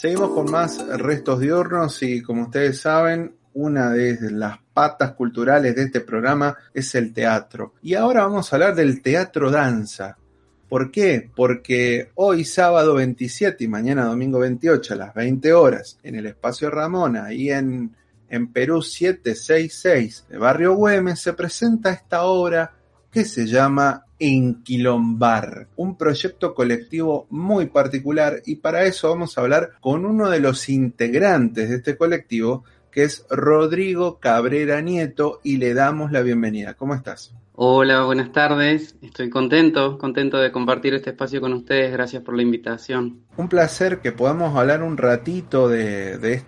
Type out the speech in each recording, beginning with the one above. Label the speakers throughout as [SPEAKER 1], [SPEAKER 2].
[SPEAKER 1] Seguimos con más restos diurnos y como ustedes saben, una de las patas culturales de este programa es el teatro. Y ahora vamos a hablar del teatro danza. ¿Por qué? Porque hoy sábado 27 y mañana domingo 28 a las 20 horas en el Espacio Ramona, ahí en Perú 766 de Barrio Güemes, se presenta esta obra que se llama Enquilombar, un proyecto colectivo muy particular, y para eso vamos a hablar con uno de los integrantes de este colectivo, que es Rodrigo Cabrera Nieto, y le damos la bienvenida. ¿Cómo estás?
[SPEAKER 2] Hola, buenas tardes. Estoy contento de compartir este espacio con ustedes. Gracias por la invitación.
[SPEAKER 1] Un placer que podamos hablar un ratito de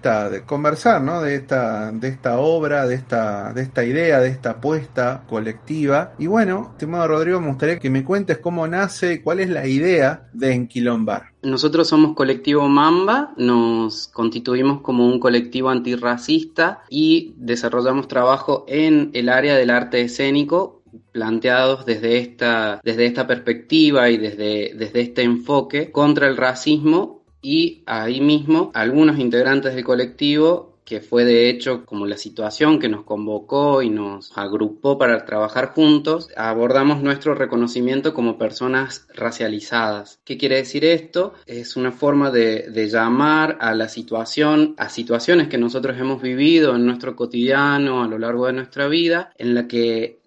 [SPEAKER 1] conversar, ¿no? De esta obra, de esta idea, de esta apuesta colectiva. Y bueno, estimado Rodrigo, me gustaría que me cuentes cómo nace y cuál es la idea de Enquilombar.
[SPEAKER 2] Nosotros somos Colectivo Mamba, nos constituimos como un colectivo antirracista y desarrollamos trabajo en el área del arte escénico, planteados desde esta perspectiva y desde este enfoque contra el racismo, y ahí mismo algunos integrantes del colectivo, que fue de hecho como la situación que nos convocó y nos agrupó para trabajar juntos, abordamos nuestro reconocimiento como personas racializadas. ¿Qué quiere decir esto? Es una forma de llamar a la situación, a situaciones que nosotros hemos vivido en nuestro cotidiano a lo largo de nuestra vida, en la que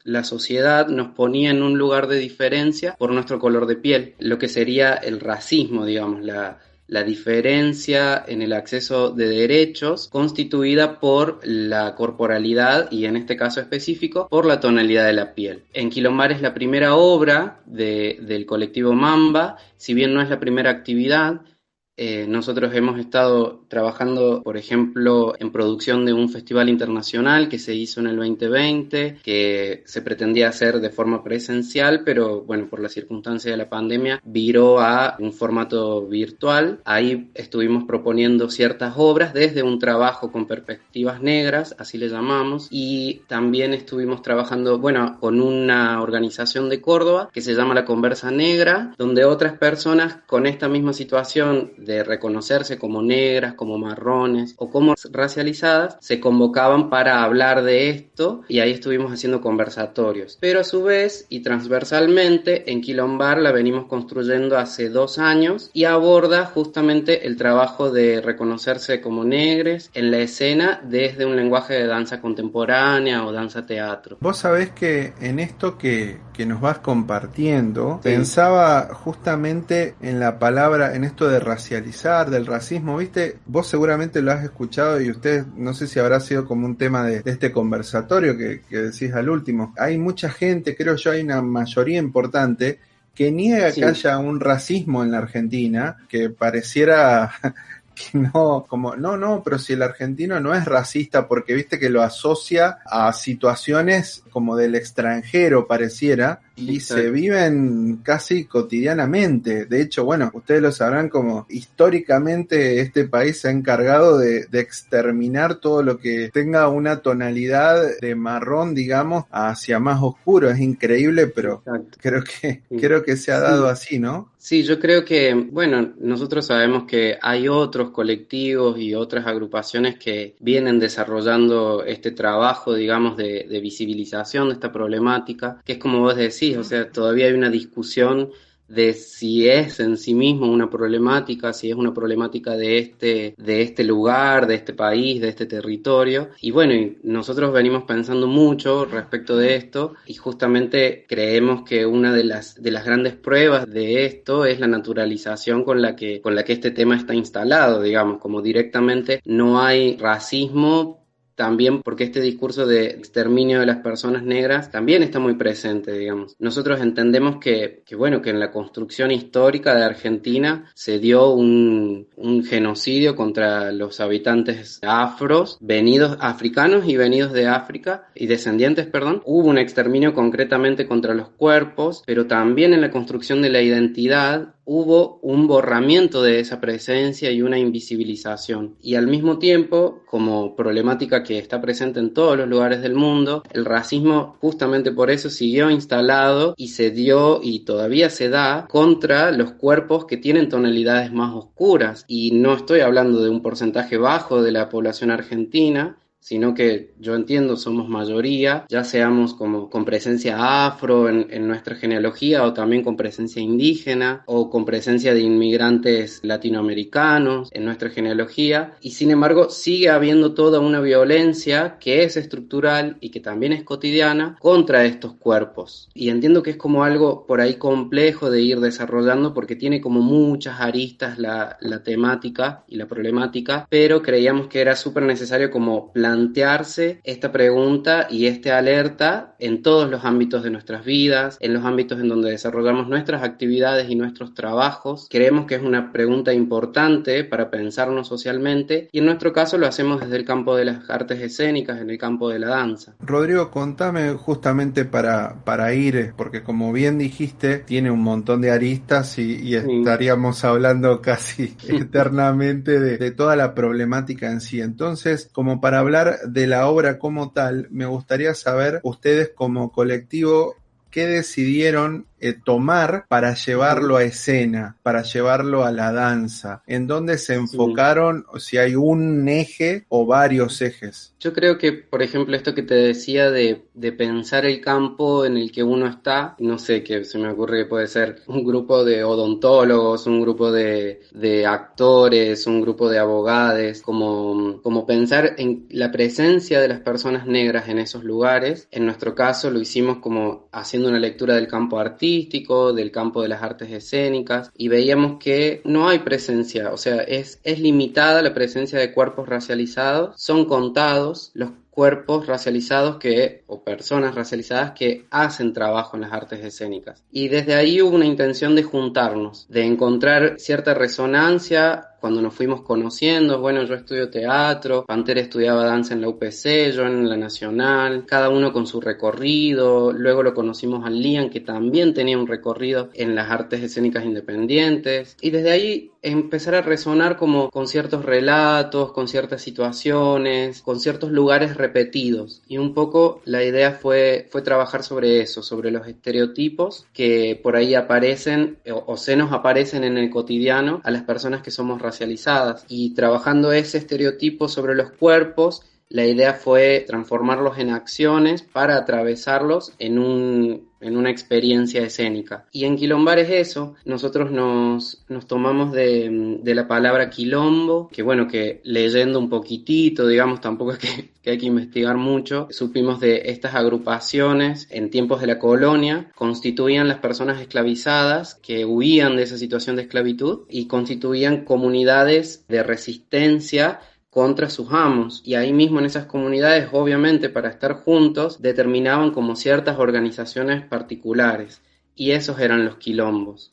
[SPEAKER 2] la sociedad nos ponía en un lugar de diferencia por nuestro color de piel, lo que sería el racismo, digamos, la diferencia en el acceso de derechos constituida por la corporalidad y en este caso específico por la tonalidad de la piel. Enquilombar es la primera obra del colectivo Mamba, si bien no es la primera actividad. Nosotros hemos estado trabajando, por ejemplo, en producción de un festival internacional que se hizo en el 2020, que se pretendía hacer de forma presencial, pero bueno, por la circunstancia de la pandemia, viró a un formato virtual. Ahí estuvimos proponiendo ciertas obras desde un trabajo con perspectivas negras, así le llamamos, y también estuvimos trabajando, bueno, con una organización de Córdoba que se llama La Conversa Negra, donde otras personas con esta misma situación de reconocerse como negras, como marrones o como racializadas, se convocaban para hablar de esto, y ahí estuvimos haciendo conversatorios. Pero a su vez y transversalmente, Enquilombar la venimos construyendo hace 2 años y aborda justamente el trabajo de reconocerse como negres en la escena desde un lenguaje de danza contemporánea o danza teatro.
[SPEAKER 1] Vos sabés que en esto que nos vas compartiendo,
[SPEAKER 2] Sí.
[SPEAKER 1] Pensaba justamente en la palabra, en esto de racializar, del racismo, ¿viste? Vos seguramente lo has escuchado y usted, no sé si habrá sido como un tema de este conversatorio que decís al último. Hay mucha gente, creo yo, hay una mayoría importante que niega
[SPEAKER 2] Sí.
[SPEAKER 1] que haya un racismo en la Argentina, que pareciera que no, como, no, pero si el argentino no es racista, porque viste que lo asocia a situaciones como del extranjero, pareciera, y se
[SPEAKER 2] Exacto.
[SPEAKER 1] viven casi cotidianamente. De hecho, bueno, ustedes lo sabrán, como históricamente este país se ha encargado de exterminar todo lo que tenga una tonalidad de marrón, digamos, hacia más oscuro. Es increíble, pero
[SPEAKER 2] Exacto. Sí.
[SPEAKER 1] creo que se ha dado
[SPEAKER 2] Sí.
[SPEAKER 1] así, ¿no?
[SPEAKER 2] Sí, yo creo que, bueno, nosotros sabemos que hay otros colectivos y otras agrupaciones que vienen desarrollando este trabajo, digamos, de visibilización de esta problemática, que es como vos decís, o sea, todavía hay una discusión de si es en sí mismo una problemática, si es una problemática de este lugar, de este país, de este territorio. Y bueno, y nosotros venimos pensando mucho respecto de esto, y justamente creemos que una de las grandes pruebas de esto es la naturalización con la que este tema está instalado, digamos, como directamente no hay racismo. También porque este discurso de exterminio de las personas negras también está muy presente, digamos. Nosotros entendemos bueno, que en la construcción histórica de Argentina se dio un genocidio contra los habitantes africanos y venidos de África, y descendientes, perdón. Hubo un exterminio concretamente contra los cuerpos, pero también en la construcción de la identidad hubo un borramiento de esa presencia y una invisibilización. Y al mismo tiempo, como problemática que está presente en todos los lugares del mundo, el racismo justamente por eso siguió instalado y se dio y todavía se da contra los cuerpos que tienen tonalidades más oscuras. Y no estoy hablando de un porcentaje bajo de la población argentina, sino que yo entiendo somos mayoría, ya seamos como con presencia afro en nuestra genealogía o también con presencia indígena o con presencia de inmigrantes latinoamericanos en nuestra genealogía, y sin embargo sigue habiendo toda una violencia que es estructural y que también es cotidiana contra estos cuerpos. Y entiendo que es como algo por ahí complejo de ir desarrollando porque tiene como muchas aristas la temática y la problemática, pero creíamos que era súper necesario como plantearse esta pregunta y esta alerta en todos los ámbitos de nuestras vidas, en los ámbitos en donde desarrollamos nuestras actividades y nuestros trabajos. Creemos que es una pregunta importante para pensarnos socialmente y en nuestro caso lo hacemos desde el campo de las artes escénicas, en el campo de la danza.
[SPEAKER 1] Rodrigo, contame justamente para ir, porque como bien dijiste, tiene un montón de aristas y estaríamos hablando casi eternamente de toda la problemática en sí. Entonces, como para hablar de la obra como tal, me gustaría saber, ustedes como colectivo, ¿qué decidieron tomar para llevarlo a escena, para llevarlo a la danza? ¿En dónde se enfocaron? O si hay un eje o varios ejes.
[SPEAKER 2] Yo creo que, por ejemplo, esto que te decía de pensar el campo en el que uno está, no sé, que se me ocurre que puede ser un grupo de odontólogos, un grupo de actores, un grupo de abogados, como pensar en la presencia de las personas negras en esos lugares. En nuestro caso lo hicimos como haciendo una lectura del campo artístico, del campo de las artes escénicas, y veíamos que no hay presencia, o sea, es limitada la presencia de cuerpos racializados, son contados los cuerpos racializados o personas racializadas que hacen trabajo en las artes escénicas. Y desde ahí hubo una intención de juntarnos, de encontrar cierta resonancia cuando nos fuimos conociendo. Bueno, yo estudio teatro, Pantera estudiaba danza en la UPC, yo en la Nacional, cada uno con su recorrido. Luego lo conocimos a Lian, que también tenía un recorrido en las artes escénicas independientes. Y desde ahí empezar a resonar como con ciertos relatos, con ciertas situaciones, con ciertos lugares repetidos. Y un poco la idea fue trabajar sobre eso, sobre los estereotipos que por ahí aparecen o se nos aparecen en el cotidiano a las personas que somos racializadas. Y trabajando ese estereotipo sobre los cuerpos, la idea fue transformarlos en acciones para atravesarlos en una experiencia escénica. Y en Quilombar es eso, nosotros nos tomamos de la palabra quilombo, que bueno, que leyendo un poquitito, digamos, tampoco es que hay que investigar mucho, supimos de estas agrupaciones en tiempos de la colonia, constituían las personas esclavizadas que huían de esa situación de esclavitud y constituían comunidades de resistencia contra sus amos, y ahí mismo en esas comunidades, obviamente para estar juntos, determinaban como ciertas organizaciones particulares, y esos eran los quilombos.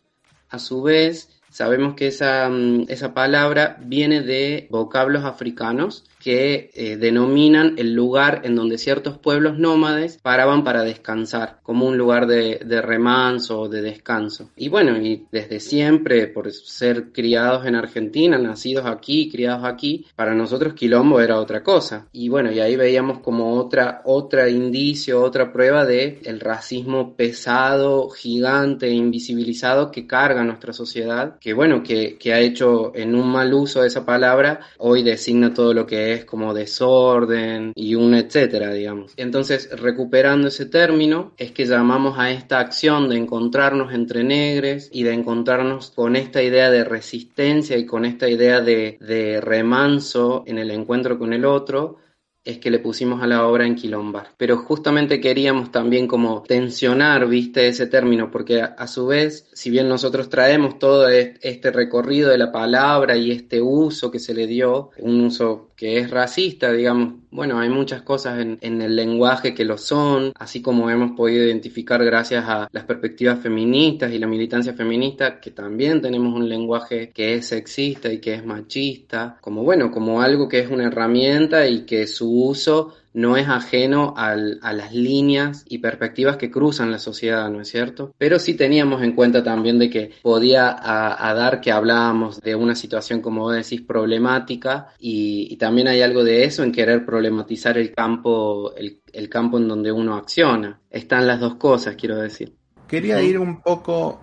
[SPEAKER 2] A su vez, sabemos que esa palabra viene de vocablos africanos que denominan el lugar en donde ciertos pueblos nómades paraban para descansar, como un lugar de remanso o de descanso. Y bueno, y desde siempre, por ser criados en Argentina, nacidos aquí, criados aquí, para nosotros quilombo era otra cosa. Y bueno, y ahí veíamos como otra indicio, otra prueba de el racismo pesado, gigante, invisibilizado que carga nuestra sociedad, que bueno, que ha hecho en un mal uso de esa palabra, hoy designa todo lo que es como desorden y un etcétera, digamos. Entonces, recuperando ese término, es que llamamos a esta acción de encontrarnos entre negres y de encontrarnos con esta idea de resistencia y con esta idea de remanso en el encuentro con el otro, es que le pusimos a la obra en Quilombar. Pero justamente queríamos también como tensionar, viste, ese término, porque a su vez, si bien nosotros traemos todo este recorrido de la palabra y este uso que se le dio, un uso que es racista, digamos, bueno, hay muchas cosas en el lenguaje que lo son, así como hemos podido identificar gracias a las perspectivas feministas y la militancia feminista, que también tenemos un lenguaje que es sexista y que es machista, como bueno, como algo que es una herramienta y que su uso no es ajeno a las líneas y perspectivas que cruzan la sociedad, ¿no es cierto? Pero sí teníamos en cuenta también de que podía a dar que hablábamos de una situación, como vos decís, problemática, y también hay algo de eso en querer problematizar el campo en donde uno acciona. Están las dos cosas, quiero decir.
[SPEAKER 1] Quería ir un poco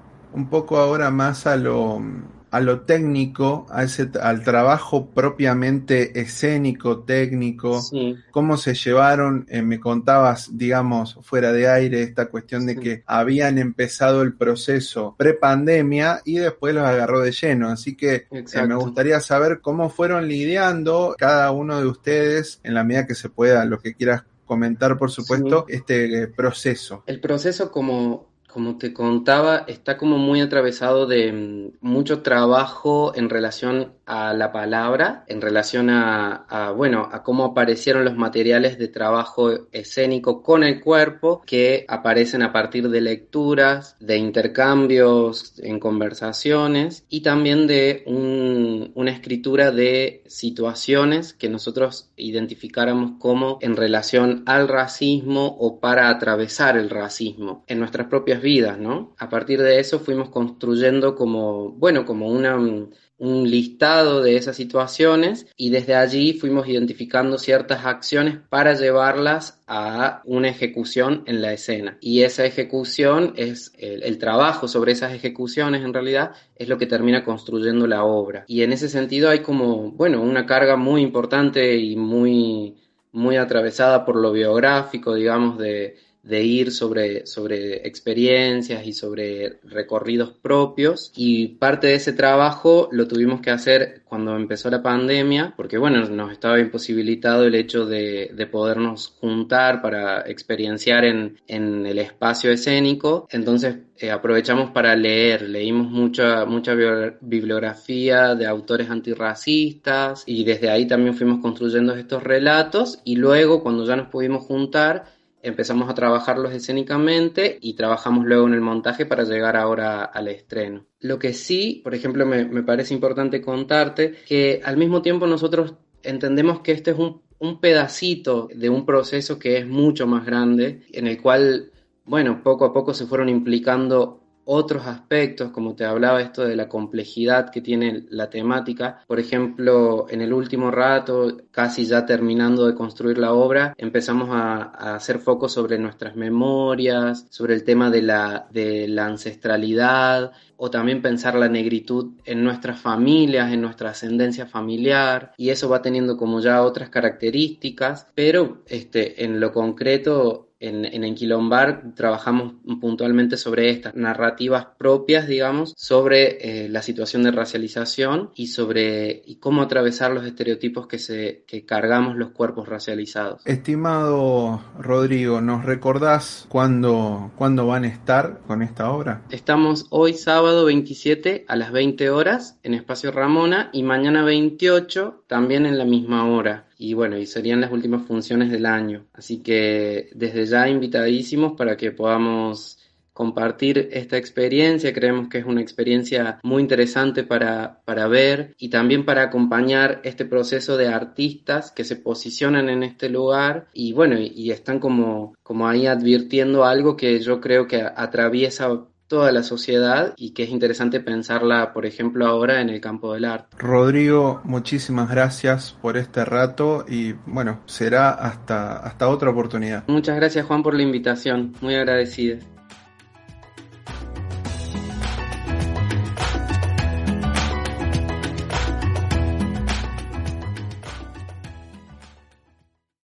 [SPEAKER 1] ahora más a lo técnico, al trabajo propiamente escénico, técnico,
[SPEAKER 2] Sí,
[SPEAKER 1] cómo se llevaron, me contabas, digamos, fuera de aire, esta cuestión de
[SPEAKER 2] sí,
[SPEAKER 1] que habían empezado el proceso prepandemia y después los agarró de lleno, así que me
[SPEAKER 2] exacto.
[SPEAKER 1] gustaría saber cómo fueron lidiando cada uno de ustedes, en la medida que se pueda, lo que quieras comentar, por
[SPEAKER 2] Sí.
[SPEAKER 1] supuesto, este proceso.
[SPEAKER 2] El proceso, como te contaba, está como muy atravesado de mucho trabajo en relación a la palabra, en relación bueno, a cómo aparecieron los materiales de trabajo escénico con el cuerpo, que aparecen a partir de lecturas, de intercambios en conversaciones y también de una escritura de situaciones que nosotros identificáramos como en relación al racismo o para atravesar el racismo en nuestras propias vidas, ¿no? A partir de eso fuimos construyendo como un listado de esas situaciones y desde allí fuimos identificando ciertas acciones para llevarlas a una ejecución en la escena. Y esa ejecución es el trabajo sobre esas ejecuciones en realidad es lo que termina construyendo la obra. Y en ese sentido hay una carga muy importante y muy atravesada por lo biográfico, digamos, de ir sobre experiencias y sobre recorridos propios, y parte de ese trabajo lo tuvimos que hacer cuando empezó la pandemia, porque nos estaba imposibilitado el hecho de podernos juntar para experienciar en el espacio escénico. Entonces aprovechamos para leímos mucha bibliografía de autores antirracistas y desde ahí también fuimos construyendo estos relatos, y luego cuando ya nos pudimos juntar empezamos a trabajarlos escénicamente y trabajamos luego en el montaje para llegar ahora al estreno. Lo que sí, por ejemplo, me parece importante contarte que al mismo tiempo nosotros entendemos que este es un pedacito de un proceso que es mucho más grande, en el cual, poco a poco se fueron implicando otros aspectos, como te hablaba, esto de la complejidad que tiene la temática. Por ejemplo, en el último rato, casi ya terminando de construir la obra, empezamos a hacer foco sobre nuestras memorias, sobre el tema de la ancestralidad, o también pensar la negritud en nuestras familias, en nuestra ascendencia familiar, y eso va teniendo como ya otras características, pero en lo concreto en Enquilombar trabajamos puntualmente sobre estas narrativas propias, digamos, sobre la situación de racialización y cómo atravesar los estereotipos que cargamos los cuerpos racializados.
[SPEAKER 1] Estimado Rodrigo, ¿nos recordás cuándo van a estar con esta obra?
[SPEAKER 2] Estamos hoy sábado 27 a las 20 horas en Espacio Ramona y mañana 28 también en la misma hora. Y serían las últimas funciones del año. Así que desde ya invitadísimos para que podamos compartir esta experiencia. Creemos que es una experiencia muy interesante para ver y también para acompañar este proceso de artistas que se posicionan en este lugar y están como ahí advirtiendo algo que yo creo que atraviesa toda la sociedad y que es interesante pensarla, por ejemplo, ahora en el campo del arte.
[SPEAKER 1] Rodrigo, muchísimas gracias por este rato y será hasta otra oportunidad.
[SPEAKER 2] Muchas gracias, Juan, por la invitación. Muy agradecida.